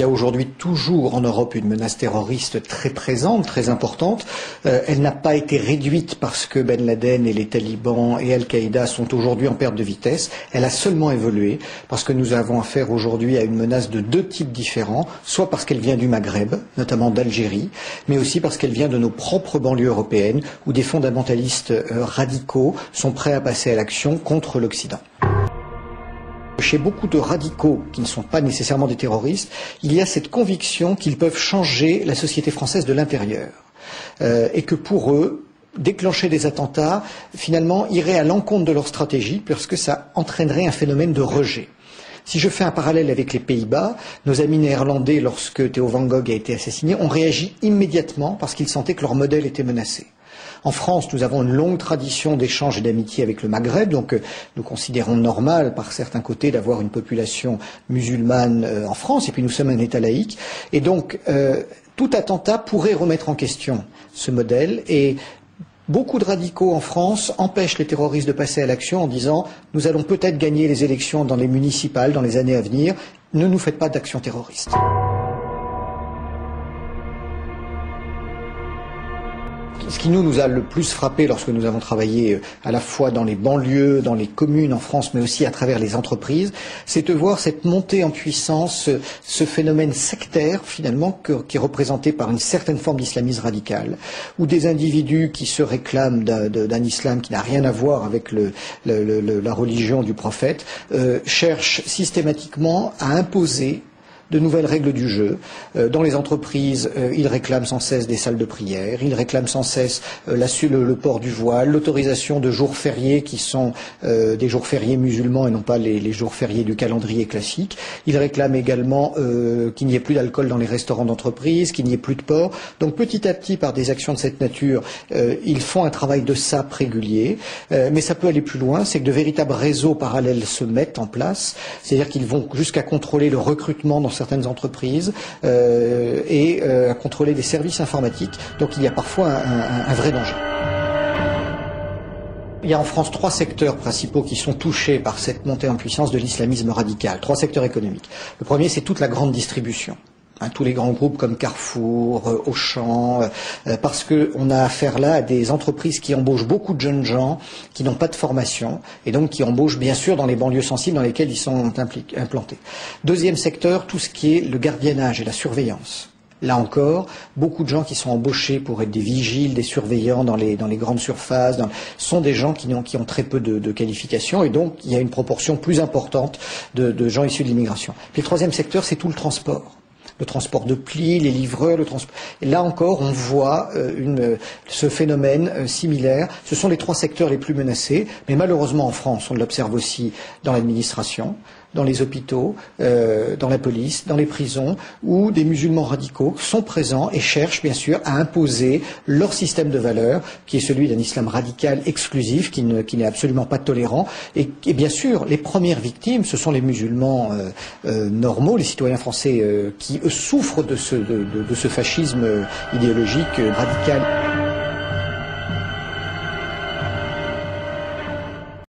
Il y a aujourd'hui toujours en Europe une menace terroriste très présente, très importante. Elle n'a pas été réduite parce que Ben Laden et les talibans et Al-Qaïda sont aujourd'hui en perte de vitesse. Elle a seulement évolué parce que nous avons affaire aujourd'hui à une menace de deux types différents, soit parce qu'elle vient du Maghreb, notamment d'Algérie, mais aussi parce qu'elle vient de nos propres banlieues européennes où des fondamentalistes radicaux sont prêts à passer à l'action contre l'Occident. Chez beaucoup de radicaux qui ne sont pas nécessairement des terroristes, il y a cette conviction qu'ils peuvent changer la société française de l'intérieur et que pour eux, déclencher des attentats, finalement, irait à l'encontre de leur stratégie puisque ça entraînerait un phénomène de rejet. Si je fais un parallèle avec les Pays-Bas, nos amis néerlandais, lorsque Theo van Gogh a été assassiné, ont réagi immédiatement parce qu'ils sentaient que leur modèle était menacé. En France, nous avons une longue tradition d'échange et d'amitié avec le Maghreb, donc nous considérons normal par certains côtés d'avoir une population musulmane en France, et puis nous sommes un État laïque, et donc tout attentat pourrait remettre en question ce modèle, et beaucoup de radicaux en France empêchent les terroristes de passer à l'action en disant « nous allons peut-être gagner les élections dans les municipales dans les années à venir, ne nous faites pas d'action terroriste ». Ce qui nous a le plus frappé lorsque nous avons travaillé à la fois dans les banlieues, dans les communes en France, mais aussi à travers les entreprises, c'est de voir cette montée en puissance, ce phénomène sectaire finalement qui est représenté par une certaine forme d'islamisme radical, où des individus qui se réclament d'un islam qui n'a rien à voir avec la religion du prophète, cherchent systématiquement à imposer de nouvelles règles du jeu. Dans les entreprises, ils réclament sans cesse des salles de prière, ils réclament sans cesse le port du voile, l'autorisation de jours fériés qui sont des jours fériés musulmans et non pas les jours fériés du calendrier classique. Ils réclament également qu'il n'y ait plus d'alcool dans les restaurants d'entreprise, qu'il n'y ait plus de port. Donc petit à petit, par des actions de cette nature, ils font un travail de sape régulier. Mais ça peut aller plus loin, c'est que de véritables réseaux parallèles se mettent en place, c'est-à-dire qu'ils vont jusqu'à contrôler le recrutement dans certaines entreprises et à contrôler des services informatiques. Donc il y a parfois un vrai danger. Il y a en France trois secteurs principaux qui sont touchés par cette montée en puissance de l'islamisme radical, trois secteurs économiques. Le premier, c'est toute la grande distribution. Tous les grands groupes comme Carrefour, Auchan, parce qu'on a affaire là à des entreprises qui embauchent beaucoup de jeunes gens qui n'ont pas de formation et donc qui embauchent bien sûr dans les banlieues sensibles dans lesquelles ils sont implantés. Deuxième secteur, tout ce qui est le gardiennage et la surveillance. Là encore, beaucoup de gens qui sont embauchés pour être des vigiles, des surveillants dans les grandes surfaces, sont des gens qui ont très peu de qualifications et donc il y a une proportion plus importante de gens issus de l'immigration. Puis le troisième secteur, c'est tout le transport. Le transport de plis, les livreurs, Et là encore, on voit ce phénomène similaire. Ce sont les trois secteurs les plus menacés, mais malheureusement en France, on l'observe aussi dans l'administration, dans les hôpitaux, dans la police, dans les prisons, où des musulmans radicaux sont présents et cherchent bien sûr à imposer leur système de valeurs, qui est celui d'un islam radical exclusif, qui n'est absolument pas tolérant. Et bien sûr, les premières victimes, ce sont les musulmans normaux, les citoyens français qui souffrent de ce fascisme idéologique radical.